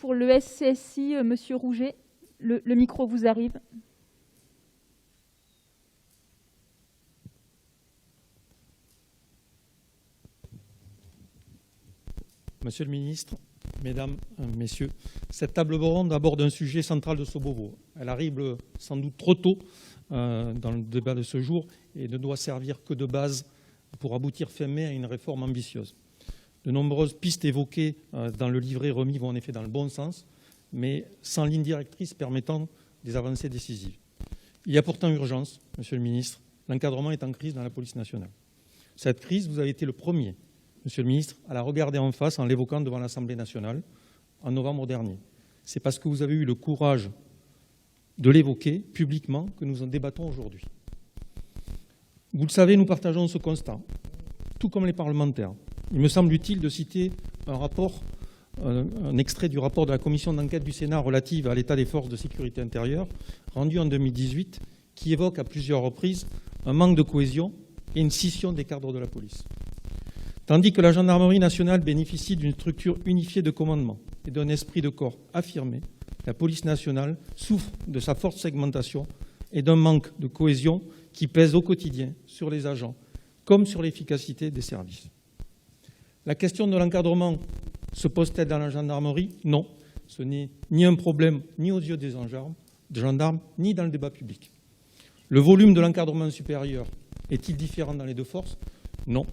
pour le SCSI, Monsieur Rouget, le micro vous arrive. Monsieur le ministre, mesdames, messieurs, cette table ronde aborde un sujet central de ce Beauvau. Elle arrive sans doute trop tôt dans le débat de ce jour et ne doit servir que de base pour aboutir fin mai à une réforme ambitieuse. De nombreuses pistes évoquées dans le livret remis vont en effet dans le bon sens, mais sans ligne directrice permettant des avancées décisives. Il y a pourtant urgence, Monsieur le ministre. L'encadrement est en crise dans la police nationale. Cette crise, vous avez été le premier, Monsieur le ministre, à la regarder en face en l'évoquant devant l'Assemblée nationale en novembre dernier. C'est parce que vous avez eu le courage de l'évoquer publiquement que nous en débattons aujourd'hui. Vous le savez, nous partageons ce constat, tout comme les parlementaires. Il me semble utile de citer un extrait du rapport de la commission d'enquête du Sénat relative à l'état des forces de sécurité intérieure, rendu en 2018, qui évoque à plusieurs reprises un manque de cohésion et une scission des cadres de la police. Tandis que la gendarmerie nationale bénéficie d'une structure unifiée de commandement et d'un esprit de corps affirmé, la police nationale souffre de sa forte segmentation et d'un manque de cohésion qui pèse au quotidien sur les agents comme sur l'efficacité des services. La question de l'encadrement se pose-t-elle dans la gendarmerie? Non, ce n'est ni un problème ni aux yeux des gendarmes, ni dans le débat public. Le volume de l'encadrement supérieur est-il différent dans les deux forces? Non.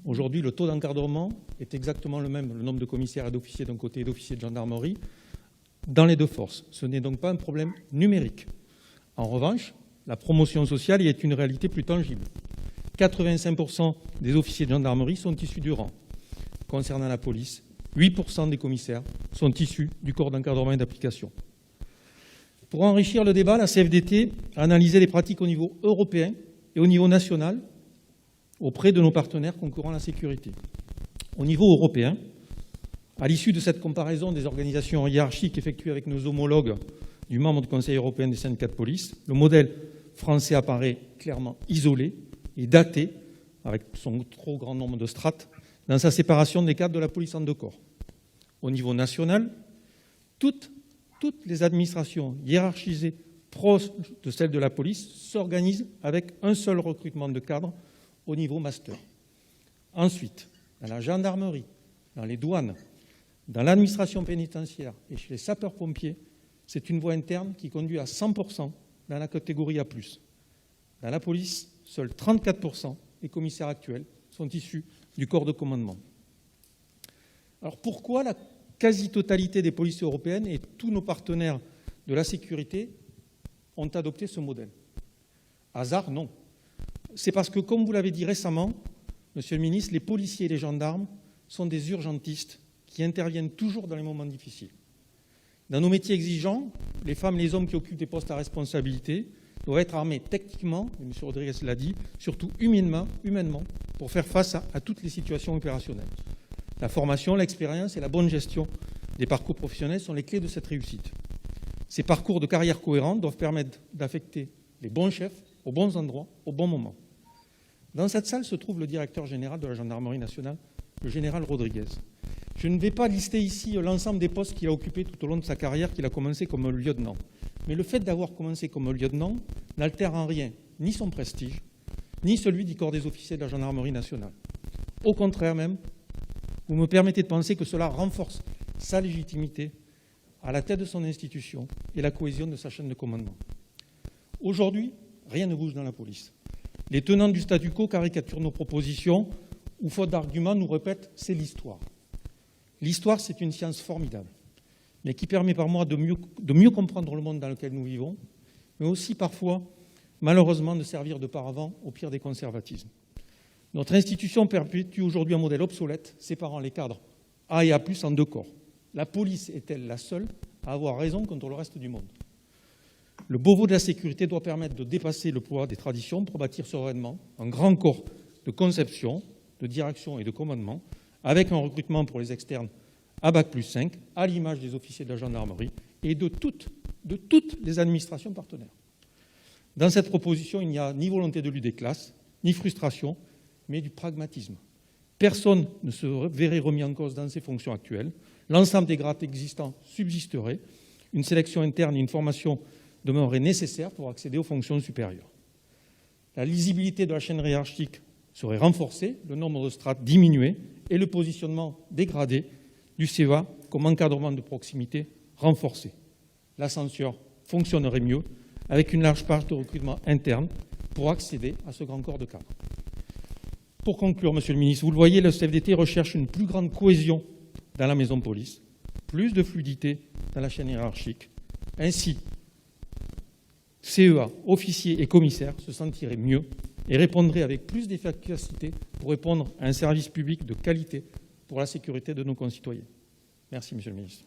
Aujourd'hui, le taux d'encadrement est exactement le même, le nombre de commissaires et d'officiers d'un côté et d'officiers de gendarmerie, dans les deux forces. Ce n'est donc pas un problème numérique. En revanche, la promotion sociale y est une réalité plus tangible. 85% des officiers de gendarmerie sont issus du rang. Concernant la police, 8% des commissaires sont issus du corps d'encadrement et d'application. Pour enrichir le débat, la CFDT a analysé les pratiques au niveau européen et au niveau national auprès de nos partenaires concourant à la sécurité. Au niveau européen, à l'issue de cette comparaison des organisations hiérarchiques effectuées avec nos homologues du membre du Conseil européen des syndicats de police, le modèle français apparaît clairement isolé et daté, avec son trop grand nombre de strates, dans sa séparation des cadres de la police en deux corps. Au niveau national, toutes les administrations hiérarchisées proches de celles de la police s'organisent avec un seul recrutement de cadres au niveau master. Ensuite, dans la gendarmerie, dans les douanes, dans l'administration pénitentiaire et chez les sapeurs-pompiers, c'est une voie interne qui conduit à 100% dans la catégorie A+. Dans la police, seuls 34% des commissaires actuels sont issus du corps de commandement. Alors pourquoi la quasi-totalité des polices européennes et tous nos partenaires de la sécurité ont adopté ce modèle? Hasard, non. C'est parce que, comme vous l'avez dit récemment, Monsieur le ministre, les policiers et les gendarmes sont des urgentistes qui interviennent toujours dans les moments difficiles. Dans nos métiers exigeants, les femmes et les hommes qui occupent des postes à responsabilité doivent être armés techniquement, et M. Rodriguez l'a dit, surtout humainement, pour faire face à toutes les situations opérationnelles. La formation, l'expérience et la bonne gestion des parcours professionnels sont les clés de cette réussite. Ces parcours de carrière cohérents doivent permettre d'affecter les bons chefs aux bons endroits, au bon moment. Dans cette salle se trouve le directeur général de la gendarmerie nationale, le général Rodriguez. Je ne vais pas lister ici l'ensemble des postes qu'il a occupés tout au long de sa carrière, qu'il a commencé comme lieutenant. Mais le fait d'avoir commencé comme lieutenant n'altère en rien ni son prestige, ni celui du corps des officiers de la gendarmerie nationale. Au contraire même, vous me permettez de penser que cela renforce sa légitimité à la tête de son institution et la cohésion de sa chaîne de commandement. Aujourd'hui, rien ne bouge dans la police. Les tenants du statu quo caricaturent nos propositions ou, faute d'arguments, nous répètent « c'est l'histoire ». L'histoire, c'est une science formidable, mais qui permet par moi de mieux comprendre le monde dans lequel nous vivons, mais aussi parfois, malheureusement, de servir de paravent au pire des conservatismes. Notre institution perpétue aujourd'hui un modèle obsolète, séparant les cadres A et A+, en deux corps. La police est-elle la seule à avoir raison contre le reste du monde? Le Beauvau de la sécurité doit permettre de dépasser le poids des traditions pour bâtir sereinement un grand corps de conception, de direction et de commandement, avec un recrutement pour les externes à Bac+5, à l'image des officiers de la gendarmerie et de toutes les administrations partenaires. Dans cette proposition, il n'y a ni volonté de lutte des classes, ni frustration, mais du pragmatisme. Personne ne se verrait remis en cause dans ses fonctions actuelles. L'ensemble des grades existants subsisterait. Une sélection interne et une formation demeureraient nécessaires pour accéder aux fonctions supérieures. La lisibilité de la chaîne hiérarchique serait renforcée, le nombre de strates diminué et le positionnement dégradé du CEA comme encadrement de proximité renforcé. L'ascenseur fonctionnerait mieux avec une large part de recrutement interne pour accéder à ce grand corps de cadres. Pour conclure, Monsieur le Ministre, vous le voyez, le CFDT recherche une plus grande cohésion dans la maison police, plus de fluidité dans la chaîne hiérarchique. Ainsi, CEA, officiers et commissaires se sentiraient mieux et répondraient avec plus d'efficacité pour répondre à un service public de qualité pour la sécurité de nos concitoyens. Merci, Monsieur le Ministre.